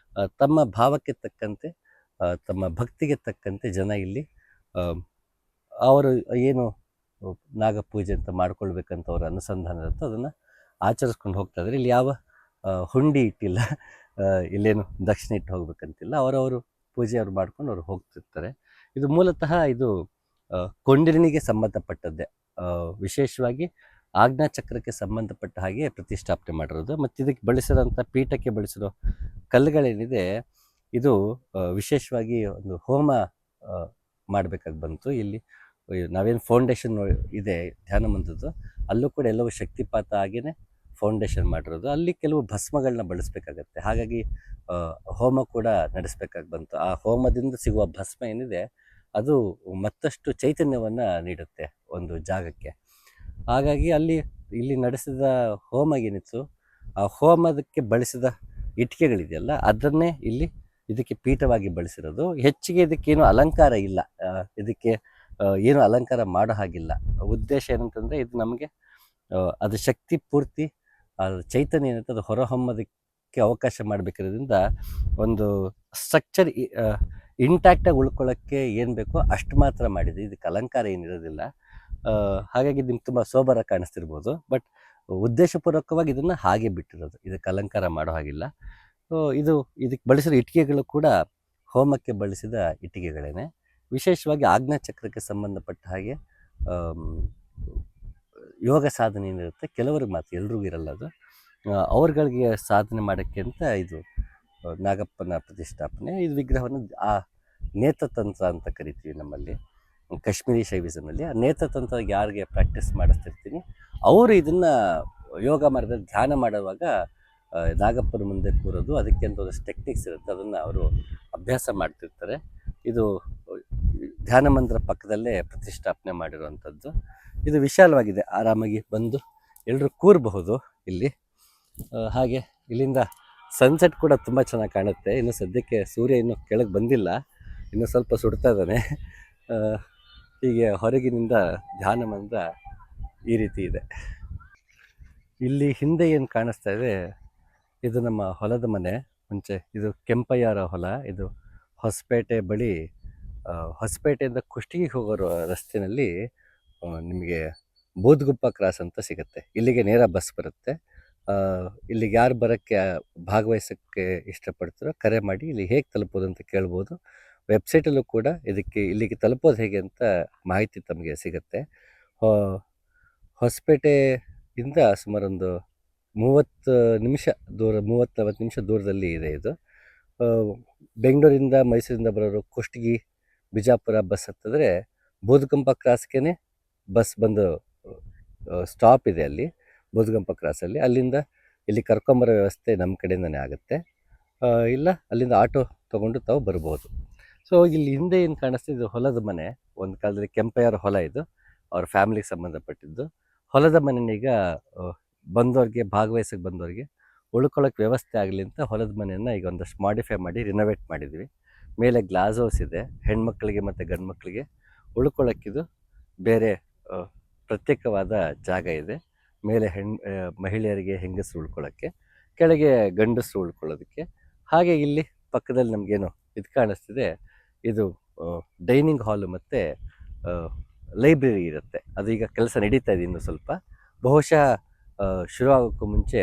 A: ತಮ್ಮ ಭಾವಕ್ಕೆ ತಕ್ಕಂತೆ ತಮ್ಮ ಭಕ್ತಿಗೆ ತಕ್ಕಂತೆ ಜನ ಇಲ್ಲಿ ಅವರು ಏನು ನಾಗಪೂಜೆ ಅಂತ ಮಾಡ್ಕೊಳ್ಬೇಕಂತ ಅವರ ಅನುಸಂಧಾನ ಇರುತ್ತೋ ಅದನ್ನು ಆಚರಿಸ್ಕೊಂಡು ಹೋಗ್ತಾ ಇದ್ದಾರೆ. ಇಲ್ಲಿ ಯಾವ ಹುಂಡಿ ಇಟ್ಟಿಲ್ಲ, ಇಲ್ಲೇನು ದಕ್ಷಿಣ ಇಟ್ಟು ಹೋಗ್ಬೇಕಂತಿಲ್ಲ. ಅವರವರು ಪೂಜೆ ಅವ್ರು ಮಾಡ್ಕೊಂಡು ಅವ್ರು ಹೋಗ್ತಿರ್ತಾರೆ. ಇದು ಮೂಲತಃ ಇದು ಕೊಂಡಿರಣಿಗೆ ಸಂಬಂಧಪಟ್ಟದ್ದೇ. ವಿಶೇಷವಾಗಿ ಆಜ್ಞಾಚಕ್ರಕ್ಕೆ ಸಂಬಂಧಪಟ್ಟ ಹಾಗೆ ಪ್ರತಿಷ್ಠಾಪನೆ ಮಾಡಿರೋದು. ಮತ್ತು ಇದಕ್ಕೆ ಬಳಸಿರೋಂಥ ಪೀಠಕ್ಕೆ ಬಳಸಿರೋ ಕಲ್ಲುಗಳೇನಿದೆ ಇದು ವಿಶೇಷವಾಗಿ ಒಂದು ಹೋಮ ಮಾಡಬೇಕಾಗಿ ಬಂತು. ಇಲ್ಲಿ ನಾವೇನು ಫೌಂಡೇಶನ್ ಇದೆ ಧ್ಯಾನ ಮಂದಿರದ್ದು, ಅಲ್ಲೂ ಕೂಡ ಎಲ್ಲವೂ ಶಕ್ತಿಪಾತ ಆಗಿಯೇ ಫೌಂಡೇಶನ್ ಮಾಡಿರೋದು. ಅಲ್ಲಿ ಕೆಲವು ಭಸ್ಮಗಳನ್ನ ಬಳಸಬೇಕಾಗತ್ತೆ. ಹಾಗಾಗಿ ಹೋಮ ಕೂಡ ನಡೆಸಬೇಕಾಗಿ ಬಂತು. ಆ ಹೋಮದಿಂದ ಸಿಗುವ ಭಸ್ಮ ಏನಿದೆ ಅದು ಮತ್ತಷ್ಟು ಚೈತನ್ಯವನ್ನು ನೀಡುತ್ತೆ ಒಂದು ಜಾಗಕ್ಕೆ. ಹಾಗಾಗಿ ಇಲ್ಲಿ ನಡೆಸಿದ ಹೋಮ ಏನಿತ್ತು, ಆ ಹೋಮದಕ್ಕೆ ಬಳಸಿದ ಇಟ್ಟಿಗೆಗಳಿದೆಯಲ್ಲ ಅದನ್ನೇ ಇಲ್ಲಿ ಇದಕ್ಕೆ ಪೀಠವಾಗಿ ಬಳಸಿರೋದು. ಹೆಚ್ಚಿಗೆ ಇದಕ್ಕೇನು ಅಲಂಕಾರ ಇಲ್ಲ, ಇದಕ್ಕೆ ಏನು ಅಲಂಕಾರ ಮಾಡೋ ಹಾಗಿಲ್ಲ. ಉದ್ದೇಶ ಏನಂತಂದರೆ ಇದು ನಮಗೆ ಅದು ಶಕ್ತಿ ಪೂರ್ತಿ ಚೈತನ್ಯ ಏನಿತ್ತು ಅದು ಹೊರಹೊಮ್ಮೋದಕ್ಕೆ ಅವಕಾಶ ಮಾಡಬೇಕಿರೋದ್ರಿಂದ ಒಂದು ಸ್ಟ್ರಕ್ಚರ್ ಇಂಟ್ಯಾಕ್ಟಾಗಿ ಉಳ್ಕೊಳ್ಳೋಕ್ಕೆ ಏನು ಬೇಕೋ ಅಷ್ಟು ಮಾತ್ರ ಮಾಡಿದೆ. ಇದಕ್ಕೆ ಅಲಂಕಾರ ಏನಿರೋದಿಲ್ಲ. ಹಾಗಾಗಿ ನಿಮ್ಗೆ ತುಂಬ ಸೋಬರ ಕಾಣಿಸ್ತಿರ್ಬೋದು, ಬಟ್ ಉದ್ದೇಶಪೂರ್ವಕವಾಗಿ ಇದನ್ನು ಹಾಗೆ ಬಿಟ್ಟಿರೋದು, ಇದಕ್ಕೆ ಅಲಂಕಾರ ಮಾಡೋ ಹಾಗಿಲ್ಲ. ಇದಕ್ಕೆ ಬಳಸಿದ ಇಟ್ಟಿಗೆಗಳು ಕೂಡ ಹೋಮಕ್ಕೆ ಬಳಸಿದ ಇಟ್ಟಿಗೆಗಳೇನೆ. ವಿಶೇಷವಾಗಿ ಆಜ್ಞಾಚಕ್ರಕ್ಕೆ ಸಂಬಂಧಪಟ್ಟ ಹಾಗೆ ಯೋಗ ಸಾಧನೆ ಏನಿರುತ್ತೆ ಕೆಲವರಿಗೆ ಮಾತ್ರ, ಎಲ್ರಿಗೂ ಇರಲ್ಲ ಅದು. ಅವ್ರಗಳಿಗೆ ಸಾಧನೆ ಮಾಡೋಕ್ಕೆ ಅಂತ ಇದು ನಾಗಪ್ಪನ ಪ್ರತಿಷ್ಠಾಪನೆ. ಇದು ವಿಗ್ರಹವನ್ನು ಆ ನೇತತಂತ್ರ ಅಂತ ಕರಿತೀವಿ ನಮ್ಮಲ್ಲಿ ಕಾಶ್ಮೀರಿ ಶೈವಿಸಮಲ್ಲಿ. ಆ ನೇತತಂತ್ರ ಯಾರಿಗೆ ಪ್ರಾಕ್ಟೀಸ್ ಮಾಡಿಸ್ತಿರ್ತೀನಿ ಅವರು ಇದನ್ನು ಯೋಗ ಮಾಡಿದ್ರೆ ಧ್ಯಾನ ಮಾಡುವಾಗ ನಾಗಪ್ಪನ ಮುಂದೆ ಕೂರೋದು, ಅದಕ್ಕೆ ಅಂತ ಒಂದಷ್ಟು ಟೆಕ್ನಿಕ್ಸ್ ಇರುತ್ತೆ, ಅದನ್ನು ಅವರು ಅಭ್ಯಾಸ ಮಾಡ್ತಿರ್ತಾರೆ. ಇದು ಧ್ಯಾನ ಮಂದಿರ ಪಕ್ಕದಲ್ಲೇ ಪ್ರತಿಷ್ಠಾಪನೆ ಮಾಡಿರುವಂಥದ್ದು. ಇದು ವಿಶಾಲವಾಗಿದೆ, ಆರಾಮಾಗಿ ಬಂದು ಎಲ್ಲರೂ ಕೂರಬಹುದು ಇಲ್ಲಿ. ಹಾಗೆ ಇಲ್ಲಿಂದ ಸನ್ಸೆಟ್ ಕೂಡ ತುಂಬ ಚೆನ್ನಾಗಿ ಕಾಣುತ್ತೆ. ಇನ್ನು ಸದ್ಯಕ್ಕೆ ಸೂರ್ಯ ಇನ್ನೂ ಕೆಳಗೆ ಬಂದಿಲ್ಲ, ಇನ್ನೂ ಸ್ವಲ್ಪ ಸುಡ್ತಾ ಇದ್ದಾನೆ. ಹೀಗೆ ಹೊರಗಿನಿಂದ ಧ್ಯಾನ ಮಂದಿರ ಈ ರೀತಿ ಇದೆ. ಇಲ್ಲಿ ಹಿಂದೆ ಏನು ಕಾಣಿಸ್ತಾ ಇದೆ ಇದು ನಮ್ಮ ಹೊಲದ ಮನೆ. ಮುಂಚೆ ಇದು ಕೆಂಪಯ್ಯರ ಹೊಲ. ಇದು ಹೊಸಪೇಟೆ ಬಳಿ, ಹೊಸಪೇಟೆಯಿಂದ ಕುಷ್ಟಗಿಗೆ ಹೋಗೋ ರಸ್ತೆಯಲ್ಲಿ ನಿಮಗೆ ಬೂದ್ಗುಪ್ಪ ಕ್ರಾಸ್ ಅಂತ ಸಿಗುತ್ತೆ. ಇಲ್ಲಿಗೆ ನೇರ ಬಸ್ ಬರುತ್ತೆ. ಇಲ್ಲಿಗೆ ಯಾರು ಬರೋಕ್ಕೆ ಭಾಗವಹಿಸೋಕ್ಕೆ ಇಷ್ಟಪಡ್ತಾರೋ ಕರೆ ಮಾಡಿ ಇಲ್ಲಿ ಹೇಗೆ ತಲುಪೋದು ಅಂತ ಕೇಳ್ಬೋದು. ವೆಬ್ಸೈಟಲ್ಲೂ ಕೂಡ ಇಲ್ಲಿಗೆ ತಲುಪೋದು ಹೇಗೆ ಅಂತ ಮಾಹಿತಿ ತಮಗೆ ಸಿಗುತ್ತೆ. ಹೊಸಪೇಟೆಯಿಂದ ಸುಮಾರೊಂದು 30 ನಿಮಿಷ ದೂರ, 30-40 ನಿಮಿಷ ದೂರದಲ್ಲಿ ಇದೆ ಇದು. ಬೆಂಗಳೂರಿಂದ ಮೈಸೂರಿಂದ ಬರೋರು ಕುಷ್ಟಗಿ ಬಿಜಾಪುರ ಬಸ್ ಹತ್ತಿದ್ರೆ ಬೂದ್ಗುಂಪ ಕ್ರಾಸ್ಗೆ ಬಸ್ ಬಂದು ಸ್ಟಾಪ್ ಇದೆ ಅಲ್ಲಿ ಬೂದ್ಗುಂಪ ಕ್ರಾಸಲ್ಲಿ. ಅಲ್ಲಿಂದ ಇಲ್ಲಿ ಕರ್ಕೊಂಬರೋ ವ್ಯವಸ್ಥೆ ನಮ್ಮ ಕಡೆಯಿಂದನೇ ಆಗುತ್ತೆ. ಇಲ್ಲ ಅಲ್ಲಿಂದ ಆಟೋ ತೊಗೊಂಡು ತಾವು ಬರ್ಬೋದು. ಸೊ ಇಲ್ಲಿ ಹಿಂದೆ ಏನು ಕಾಣಿಸ್ತಿದೆ ಇದು ಹೊಲದ ಮನೆ. ಒಂದು ಕಾಲದಲ್ಲಿ ಕೆಂಪಯ್ಯರ ಹೊಲ, ಇದು ಅವ್ರ ಫ್ಯಾಮಿಲಿಗೆ ಸಂಬಂಧಪಟ್ಟಿದ್ದು. ಹೊಲದ ಮನೆಯೀಗ ಬಂದವ್ರಿಗೆ, ಭಾಗವಹಿಸಕ್ಕೆ ಬಂದವ್ರಿಗೆ ಉಳ್ಕೊಳ್ಳೋಕೆ ವ್ಯವಸ್ಥೆ ಆಗಲಿ ಅಂತ ಹೊಲದ ಮನೆಯನ್ನು ಈಗ ಒಂದಷ್ಟು ಮಾಡಿಫೈ ಮಾಡಿ ರಿನೋವೇಟ್ ಮಾಡಿದ್ವಿ. ಮೇಲೆ ಗ್ಲಾಸ್ ಹೌಸ್ ಇದೆ, ಹೆಣ್ಮಕ್ಳಿಗೆ ಮತ್ತು ಗಂಡು ಮಕ್ಕಳಿಗೆ ಉಳ್ಕೊಳ್ಳೋಕ್ಕಿದು ಬೇರೆ ಪ್ರತ್ಯೇಕವಾದ ಜಾಗ ಇದೆ. ಮೇಲೆ ಮಹಿಳೆಯರಿಗೆ ಹೆಂಗಸರು ಉಳ್ಕೊಳ್ಳೋಕ್ಕೆ, ಕೆಳಗೆ ಗಂಡಸರು ಉಳ್ಕೊಳ್ಳೋದಕ್ಕೆ. ಹಾಗೆ ಇಲ್ಲಿ ಪಕ್ಕದಲ್ಲಿ ನಮಗೇನು ಇದು ಕಾಣಿಸ್ತಿದೆ, ಇದು ಡೈನಿಂಗ್ ಹಾಲು ಮತ್ತು ಲೈಬ್ರರಿ ಇರುತ್ತೆ. ಅದು ಈಗ ಕೆಲಸ ನಡೀತಾ ಇದೆ ಇನ್ನು ಸ್ವಲ್ಪ. ಬಹುಶಃ ಶುರುವಾಗೋಕ್ಕೂ ಮುಂಚೆ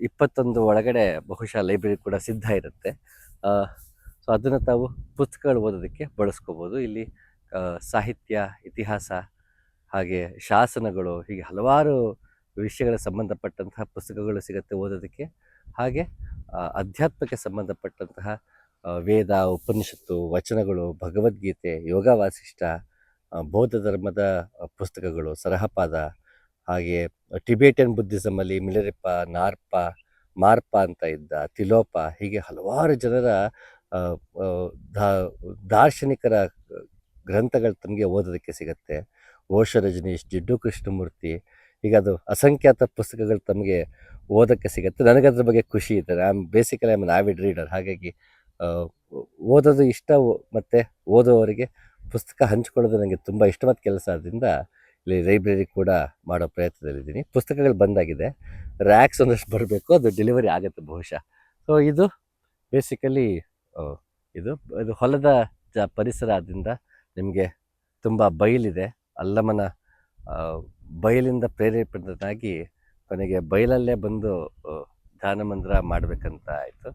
A: 21 ಒಳಗಡೆ ಬಹುಶಃ ಲೈಬ್ರರಿ ಕೂಡ ಸಿದ್ಧ ಇರುತ್ತೆ. ಸೊ ಅದನ್ನು ತಾವು ಪುಸ್ತಕಗಳು ಓದೋದಕ್ಕೆ ಬಳಸ್ಕೋಬೋದು. ಇಲ್ಲಿ ಸಾಹಿತ್ಯ, ಇತಿಹಾಸ, ಹಾಗೆ ಶಾಸನಗಳು, ಹೀಗೆ ಹಲವಾರು ವಿಷಯಗಳಿಗೆ ಸಂಬಂಧಪಟ್ಟಂತಹ ಪುಸ್ತಕಗಳು ಸಿಗುತ್ತೆ ಓದೋದಕ್ಕೆ. ಹಾಗೆ ಅಧ್ಯಾತ್ಮಕ್ಕೆ ಸಂಬಂಧಪಟ್ಟಂತಹ ವೇದ, ಉಪನಿಷತ್ತು, ವಚನಗಳು, ಭಗವದ್ಗೀತೆ, ಯೋಗ ವಾಸಿಷ್ಠ, ಬೌದ್ಧ ಧರ್ಮದ ಪುಸ್ತಕಗಳು, ಸರಹಪಾದ, ಹಾಗೆ ಟಿಬೇಟಿಯನ್ ಬುದ್ಧಿಸಮಲ್ಲಿ ಮಿಲರಿಪ, ನಾರ್ಪ, ಮಾರ್ಪ ಅಂತ ಇದ್ದ, ತಿಲೋಪ, ಹೀಗೆ ಹಲವಾರು ಜನರ ಆ, ಆ, ದಾರ್ಶನಿಕರ ಗ್ರಂಥಗಳು ತಮಗೆ ಓದೋದಕ್ಕೆ ಸಿಗುತ್ತೆ. ಓಶೋ ರಜನೀಶ್, ಜಿಡ್ಡು ಕೃಷ್ಣಮೂರ್ತಿ, ಈಗ ಅದು ಅಸಂಖ್ಯಾತ ಪುಸ್ತಕಗಳು ತಮಗೆ ಓದೋಕ್ಕೆ ಸಿಗುತ್ತೆ. ನನಗದ್ರ ಬಗ್ಗೆ ಖುಷಿ ಇದೆ. Basically I am avid reader. ಹಾಗಾಗಿ ಓದೋದು ಇಷ್ಟ, ಮತ್ತು ಓದೋವರಿಗೆ ಪುಸ್ತಕ ಹಂಚ್ಕೊಳ್ಳೋದು ನನಗೆ ತುಂಬ ಇಷ್ಟವಾದ ಕೆಲಸ. ಆದ್ದರಿಂದ ಇಲ್ಲಿ ಲೈಬ್ರರಿ ಕೂಡ ಮಾಡೋ ಪ್ರಯತ್ನದಲ್ಲಿದ್ದೀನಿ. ಪುಸ್ತಕಗಳು ಬಂದಾಗಿದೆ, ರ್ಯಾಕ್ಸ್ ಒಂದಷ್ಟು ಬರಬೇಕು, ಅದು ಡೆಲಿವರಿ ಆಗುತ್ತೆ ಬಹುಶಃ. ಸೊ ಇದು ಬೇಸಿಕಲಿ ಇದು ಹೊಲದ ಪರಿಸರ ಆದ್ದರಿಂದ ನಿಮಗೆ ತುಂಬ ಬಯಲಿದೆ. ಅಲ್ಲಮನ ಬಯಲಿಂದ ಪ್ರೇರೇಪಿತನಾಗಿ ಕೊನೆಗೆ ಬಯಲಲ್ಲೇ ಬಂದು ಧ್ಯಾನ ಮಂದಿರ ಮಾಡಬೇಕಂತ ಆಯಿತು.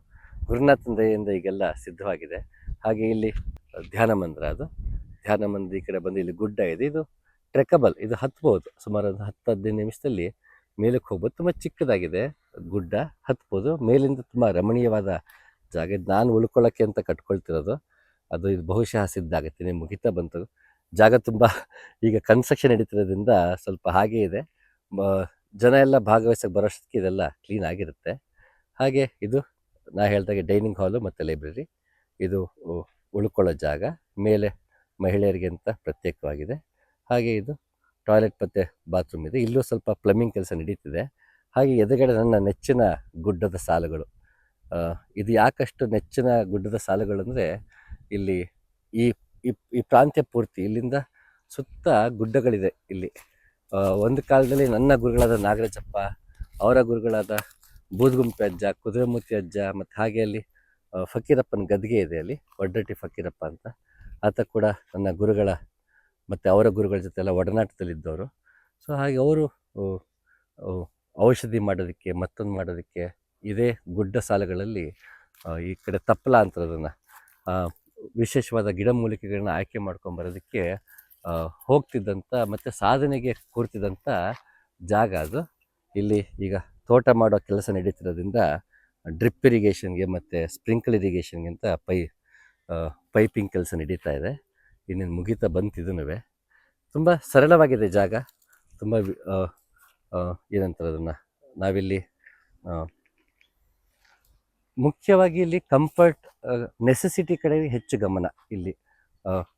A: ಗುರುನಾಥನ ದಯೆಯಿಂದ ಈಗೆಲ್ಲ ಸಿದ್ಧವಾಗಿದೆ. ಹಾಗೆ ಇಲ್ಲಿ ಧ್ಯಾನ ಮಂದಿರ, ಅದು ಧ್ಯಾನ ಮಂದಿರ ಈ ಕಡೆ ಬಂದು ಇಲ್ಲಿ ಗುಡ್ಡ ಇದೆ. ಇದು ಟ್ರೆಕಬಲ್, ಇದು ಹತ್ಬೋದು, ಸುಮಾರು ಒಂದು 10-15 ನಿಮಿಷದಲ್ಲಿ ಮೇಲಕ್ಕೆ ಹೋಗ್ಬೋದು. ತುಂಬ ಚಿಕ್ಕದಾಗಿದೆ ಗುಡ್ಡ, ಹತ್ಬೋದು. ಮೇಲಿಂದ ತುಂಬ ರಮಣೀಯವಾದ ಜಾಗ. ನಾನು ಉಳ್ಕೊಳ್ಳೋಕ್ಕೆ ಅಂತ ಕಟ್ಕೊಳ್ತಿರೋದು, ಅದು ಇದು ಬಹುಶಃ ಸಿದ್ಧ ಆಗುತ್ತೆ, ನೀವು ಮುಗಿತಾ ಬಂತು. ಜಾಗ ತುಂಬ ಈಗ ಕನ್ಸ್ಟ್ರಕ್ಷನ್ ನಡೀತಿರೋದ್ರಿಂದ ಸ್ವಲ್ಪ ಹಾಗೇ ಇದೆ. ಜನ ಎಲ್ಲ ಭಾಗವಹಿಸೋಕೆ ಬರೋಷ್ಟಕ್ಕೆ ಇದೆಲ್ಲ ಕ್ಲೀನ್ ಆಗಿರುತ್ತೆ. ಹಾಗೆ ಇದು ನಾ ಹೇಳಿದಾಗೆ ಡೈನಿಂಗ್ ಹಾಲು ಮತ್ತು ಲೈಬ್ರರಿ. ಇದು ಉಳ್ಕೊಳ್ಳೋ ಜಾಗ. ಮೇಲೆ ಮಹಿಳೆಯರಿಗೆ ಅಂತ ಪ್ರತ್ಯೇಕವಾಗಿದೆ. ಹಾಗೆ ಇದು ಟಾಯ್ಲೆಟ್ ಮತ್ತು ಬಾತ್ರೂಮ್ ಇದೆ. ಇಲ್ಲೂ ಸ್ವಲ್ಪ ಪ್ಲಂಬಿಂಗ್ ಕೆಲಸ ನಡೀತಿದೆ. ಹಾಗೆ ಎದುರುಗಡೆ ನನ್ನ ನೆಚ್ಚಿನ ಗುಡ್ಡದ ಸಾಲುಗಳು. ಇದು ಯಾಕಷ್ಟು ನೆಚ್ಚಿನ ಗುಡ್ಡದ ಸಾಲುಗಳು ಅಂದರೆ, ಇಲ್ಲಿ ಈ ಈ ಪ್ರಾಂತ್ಯ ಪೂರ್ತಿ ಇಲ್ಲಿಂದ ಸುತ್ತ ಗುಡ್ಡಗಳಿದೆ. ಇಲ್ಲಿ ಒಂದು ಕಾಲದಲ್ಲಿ ನನ್ನ ಗುರುಗಳಾದ ನಾಗರಾಜಪ್ಪ, ಅವರ ಗುರುಗಳಾದ ಬೂದ್ಗುಂಪೆ ಅಜ್ಜ, ಕುದುರೆಮೂರ್ತಿ ಅಜ್ಜ, ಮತ್ತು ಹಾಗೆ ಅಲ್ಲಿ ಫಕೀರಪ್ಪನ ಗದ್ಗೆ ಇದೆ, ಅಲ್ಲಿ ಒಡ್ಡಟ್ಟಿ ಫಕೀರಪ್ಪ ಅಂತ. ಆತ ಕೂಡ ನನ್ನ ಗುರುಗಳ ಮತ್ತು ಅವರ ಗುರುಗಳ ಜೊತೆ ಎಲ್ಲ ಒಡನಾಟದಲ್ಲಿದ್ದವರು. ಸೊ ಹಾಗೆ ಅವರು ಔಷಧಿ ಮಾಡೋದಕ್ಕೆ, ಮತ್ತೊಂದು ಮಾಡೋದಕ್ಕೆ ಇದೇ ಗುಡ್ಡ ಸಾಲುಗಳಲ್ಲಿ ಈ ಕಡೆ ತಪ್ಪಲ ಅಂತಾರದನ್ನು, ವಿಶೇಷವಾದ ಗಿಡಮೂಲಿಕೆಗಳನ್ನ ಆಯ್ಕೆ ಮಾಡ್ಕೊಂಬರೋದಕ್ಕೆ ಹೋಗ್ತಿದ್ದಂಥ ಮತ್ತು ಸಾಧನೆಗೆ ಕೂರ್ತಿದ್ದಂಥ ಜಾಗ ಅದು. ಇಲ್ಲಿ ಈಗ ತೋಟ ಮಾಡೋ ಕೆಲಸ ನಡೀತಿರೋದ್ರಿಂದ ಡ್ರಿಪ್ ಇರಿಗೇಷನ್ಗೆ ಮತ್ತು ಸ್ಪ್ರಿಂಕಲ್ ಇರಿಗೇಷನ್ಗೆ ಅಂತ ಪೈಪಿಂಗ್ ಕೆಲಸ ನಡೀತಾ ಇದೆ. ಇನ್ನೇನು ಮುಗಿತಾ ಬಂತಿದ್ದೂ. ತುಂಬ ಸರಳವಾಗಿದೆ ಜಾಗ. ತುಂಬ ಏನಂತಾರೆ ಅದನ್ನು, ನಾವಿಲ್ಲಿ ಮುಖ್ಯವಾಗಿ ಇಲ್ಲಿ ಕಂಫರ್ಟ್, ನೆಸೆಸಿಟಿ ಕಡೆ ಹೆಚ್ಚು ಗಮನ. ಇಲ್ಲಿ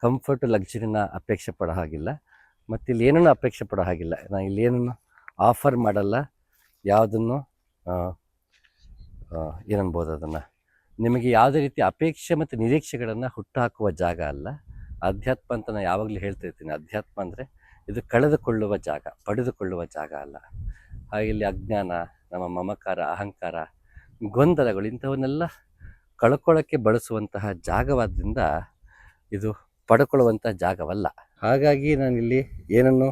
A: ಕಂಫರ್ಟ್, ಲಕ್ಸುರಿನ ಅಪೇಕ್ಷೆ ಪಡೋ ಹಾಗಿಲ್ಲ, ಮತ್ತು ಇಲ್ಲಿ ಏನನ್ನು ಅಪೇಕ್ಷೆ ಪಡೋ ಹಾಗಿಲ್ಲ. ನಾನು ಇಲ್ಲಿ ಏನನ್ನು ಆಫರ್ ಮಾಡಲ್ಲ, ಯಾವುದನ್ನು ಏನನ್ಬೋದು ಅದನ್ನು, ನಿಮಗೆ ಯಾವುದೇ ರೀತಿ ಅಪೇಕ್ಷೆ ಮತ್ತು ನಿರೀಕ್ಷೆಗಳನ್ನು ಹುಟ್ಟುಹಾಕುವ ಜಾಗ ಅಲ್ಲ. ಅಧ್ಯಾತ್ಮ ಅಂತ ನಾನು ಯಾವಾಗಲೂ ಹೇಳ್ತಿರ್ತೀನಿ, ಅಧ್ಯಾತ್ಮ ಅಂದರೆ ಇದು ಕಳೆದುಕೊಳ್ಳುವ ಜಾಗ, ಪಡೆದುಕೊಳ್ಳುವ ಜಾಗ ಅಲ್ಲ. ಹಾಗೆ ಇಲ್ಲಿ ಅಜ್ಞಾನ, ನಮ್ಮ ಮಮಕಾರ, ಅಹಂಕಾರ, ಗೊಂದಲಗಳು ಇಂಥವನ್ನೆಲ್ಲ ಕಳ್ಕೊಳ್ಳೋಕ್ಕೆ ಬಳಸುವಂತಹ ಜಾಗವಾದ್ದರಿಂದ ಇದು ಪಡ್ಕೊಳ್ಳುವಂಥ ಜಾಗವಲ್ಲ. ಹಾಗಾಗಿ ನಾನಿಲ್ಲಿ ಏನನ್ನು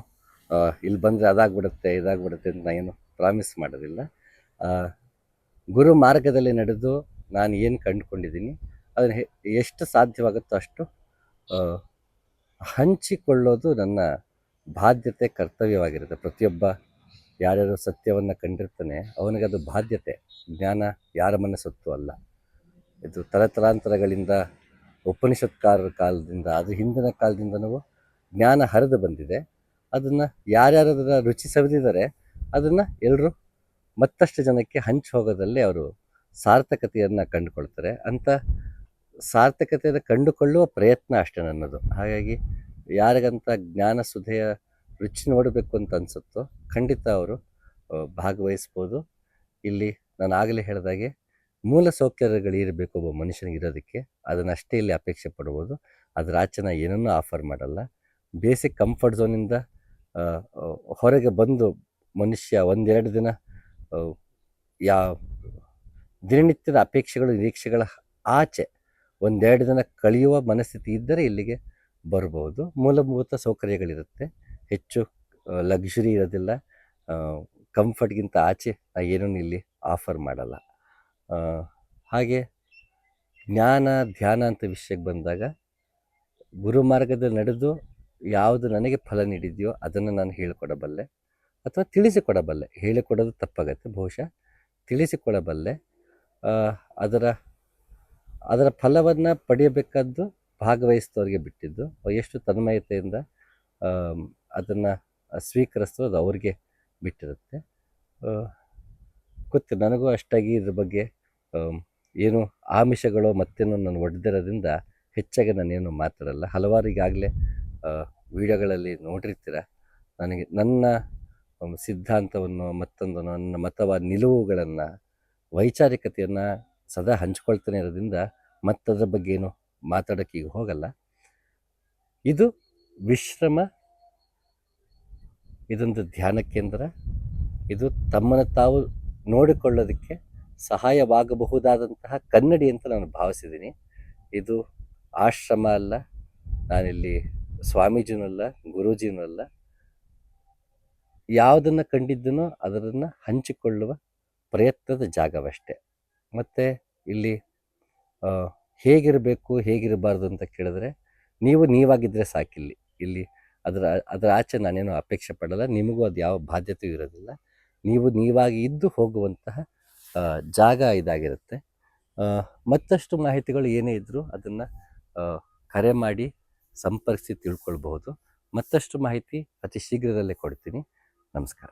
A: ಇಲ್ಲಿ ಬಂದರೆ ಅದಾಗ್ಬಿಡುತ್ತೆ ಇದಾಗ್ಬಿಡುತ್ತೆ ಅಂತ ನಾನು ಏನು ಪ್ರಾಮಿಸ್ ಮಾಡೋದಿಲ್ಲ. ಗುರು ಮಾರ್ಗದಲ್ಲಿ ನಡೆದು ನಾನು ಏನು ಕಂಡುಕೊಂಡಿದ್ದೀನಿ ಅದನ್ನು ಎಷ್ಟು ಸಾಧ್ಯವಾಗುತ್ತೋ ಅಷ್ಟು ಹಂಚಿಕೊಳ್ಳೋದು ನನ್ನ ಬಾಧ್ಯತೆ, ಕರ್ತವ್ಯವಾಗಿರುತ್ತೆ. ಪ್ರತಿಯೊಬ್ಬ ಯಾರ್ಯಾರು ಸತ್ಯವನ್ನು ಕಂಡಿರ್ತಾನೆ ಅವನಿಗದು ಬಾಧ್ಯತೆ. ಜ್ಞಾನ ಯಾರ ಮನಸ್ಸೊತ್ತು ಅಲ್ಲ, ಇದು ತಲತಲಾಂತರಗಳಿಂದ ಉಪನಿಷತ್ಕಾರರ ಕಾಲದಿಂದ, ಅದು ಹಿಂದಿನ ಕಾಲದಿಂದನೂ ಜ್ಞಾನ ಹರಿದು ಬಂದಿದೆ. ಅದನ್ನು ಯಾರ್ಯಾರು ಅದನ್ನು ರುಚಿ ಸವಿದಿದ್ದಾರೆ ಅದನ್ನು ಎಲ್ಲರೂ ಮತ್ತಷ್ಟು ಜನಕ್ಕೆ ಹಂಚಿ ಹೋಗೋದಲ್ಲಿ ಅವರು ಸಾರ್ಥಕತೆಯನ್ನು ಕಂಡುಕೊಳ್ತಾರೆ. ಅಂಥ ಸಾರ್ಥಕತೆಯನ್ನು ಕಂಡುಕೊಳ್ಳುವ ಪ್ರಯತ್ನ ಅಷ್ಟೇ ನನ್ನದು. ಹಾಗಾಗಿ ಯಾರಿಗಂತ ಜ್ಞಾನ ಸುಧೆಯ ರುಚಿ ನೋಡಬೇಕು ಅಂತ ಅನಿಸುತ್ತೋ ಖಂಡಿತ ಅವರು ಭಾಗವಹಿಸ್ಬೋದು. ಇಲ್ಲಿ ನಾನು ಆಗಲೇ ಹೇಳಿದಾಗೆ ಮೂಲ ಸೌಕರ್ಯಗಳು ಇರಬೇಕು ಒಬ್ಬ ಮನುಷ್ಯನಿಗೆ ಇರೋದಕ್ಕೆ, ಅದನ್ನಷ್ಟೇ ಇಲ್ಲಿ ಅಪೇಕ್ಷೆ ಪಡ್ಬೋದು. ಅದರ ಆಚೆ ನಾನು ಏನನ್ನೂ ಆಫರ್ ಮಾಡಲ್ಲ. ಬೇಸಿಕ್ ಕಂಫರ್ಟ್ ಝೋನಿಂದ ಹೊರಗೆ ಬಂದು ಮನುಷ್ಯ ಒಂದೆರಡು ದಿನ ದಿನನಿತ್ಯದ ಅಪೇಕ್ಷೆಗಳು, ನಿರೀಕ್ಷೆಗಳ ಆಚೆ ಒಂದೆರಡು ದಿನ ಕಳೆಯುವ ಮನಸ್ಥಿತಿ ಇದ್ದರೆ ಇಲ್ಲಿಗೆ ಬರ್ಬೋದು. ಮೂಲಭೂತ ಸೌಕರ್ಯಗಳಿರುತ್ತೆ, ಹೆಚ್ಚು ಲಕ್ಸುರಿ ಇರೋದಿಲ್ಲ. ಕಂಫರ್ಟ್ಗಿಂತ ಆಚೆ ಏನನ್ನು ಇಲ್ಲಿ ಆಫರ್ ಮಾಡಲ್ಲ. ಹಾಗೆ ಜ್ಞಾನ, ಧ್ಯಾನ ಅಂತ ವಿಷಯಕ್ಕೆ ಬಂದಾಗ ಗುರುಮಾರ್ಗದಲ್ಲಿ ನಡೆದು ಯಾವುದು ನನಗೆ ಫಲ ನೀಡಿದೆಯೋ ಅದನ್ನು ನಾನು ಹೇಳಿಕೊಡಬಲ್ಲೆ ಅಥವಾ ತಿಳಿಸಿಕೊಡಬಲ್ಲೆ. ಹೇಳಿಕೊಡೋದು ತಪ್ಪಾಗತ್ತೆ, ಬಹುಶಃ ತಿಳಿಸಿಕೊಡಬಲ್ಲೆ. ಅದರ ಅದರ ಫಲವನ್ನು ಪಡೆಯಬೇಕಾದ್ದು ಭಾಗವಹಿಸಿದವ್ರಿಗೆ ಬಿಟ್ಟಿದ್ದು. ಎಷ್ಟು ತನ್ಮಯತೆಯಿಂದ ಅದನ್ನು ಸ್ವೀಕರಿಸ್ತೋ ಅದು ಅವ್ರಿಗೆ ಬಿಟ್ಟಿರುತ್ತೆ. ಗೊತ್ತು, ನನಗೂ ಅಷ್ಟಾಗಿ ಇದ್ರ ಬಗ್ಗೆ ಏನು ಆಮಿಷಗಳು ಮತ್ತೇನು ನಾನು ಒಡೆದಿರೋದ್ರಿಂದ ಹೆಚ್ಚಾಗಿ ನಾನೇನು ಮಾತಾಡಲ್ಲ. ಹಲವಾರು ಈಗಾಗಲೇ ವಿಡಿಯೋಗಳಲ್ಲಿ ನೋಡಿರ್ತೀರ. ನನಗೆ ನನ್ನ ಸಿದ್ಧಾಂತವನ್ನು ಮತ್ತೊಂದು ನನ್ನ ಮತವಾದ ನಿಲುವುಗಳನ್ನು ವೈಚಾರಿಕತೆಯನ್ನು ಸದಾ ಹಂಚ್ಕೊಳ್ತಾನೆ ಇರೋದ್ರಿಂದ ಮತ್ತದ್ರ ಬಗ್ಗೆ ಏನು ಮಾತಾಡೋಕ್ಕೆ ಈಗ ಹೋಗಲ್ಲ. ಇದು ವಿಶ್ರಮ, ಇದೊಂದು ಧ್ಯಾನ ಕೇಂದ್ರ. ಇದು ತಮ್ಮನ್ನು ತಾವು ನೋಡಿಕೊಳ್ಳೋದಕ್ಕೆ ಸಹಾಯವಾಗಬಹುದಾದಂತಹ ಕನ್ನಡಿ ಅಂತ ನಾನು ಭಾವಿಸಿದ್ದೀನಿ. ಇದು ಆಶ್ರಮ ಅಲ್ಲ, ನಾನಿಲ್ಲಿ ಸ್ವಾಮೀಜಿನೂ ಅಲ್ಲ, ಗುರೂಜಿನೂ ಅಲ್ಲ. ಯಾವುದನ್ನು ಕಂಡಿದ್ದನೋ ಅದನ್ನು ಹಂಚಿಕೊಳ್ಳುವ ಪ್ರಯತ್ನದ ಜಾಗವಷ್ಟೇ. ಮತ್ತು ಇಲ್ಲಿ ಹೇಗಿರಬೇಕು ಹೇಗಿರಬಾರ್ದು ಅಂತ ಕೇಳಿದ್ರೆ ನೀವು ನೀವಾಗಿದ್ದರೆ ಸಾಕಿಲ್ಲಿ. ಇಲ್ಲಿ ಅದರ ಆಚೆ ನಾನೇನು ಅಪೇಕ್ಷೆ ಪಡಲ್ಲ. ನಿಮಗೂ ಅದು ಯಾವ ಬಾಧ್ಯತೆಯೂ ಇರೋದಿಲ್ಲ. ನೀವು ನೀವಾಗಿ ಇದ್ದು ಹೋಗುವಂತಹ ಜಾಗ ಇದಾಗಿರುತ್ತೆ. ಮತ್ತಷ್ಟು ಮಾಹಿತಿಗಳು ಏನೇ ಇದ್ದರೂ ಅದನ್ನು ಕರೆ ಮಾಡಿ ಸಂಪರ್ಕಿಸಿ ತಿಳ್ಕೊಳ್ಬಹುದು. ಮತ್ತಷ್ಟು ಮಾಹಿತಿ ಅತಿ ಶೀಘ್ರದಲ್ಲೇ ಕೊಡ್ತೀನಿ. ನಮಸ್ಕಾರ.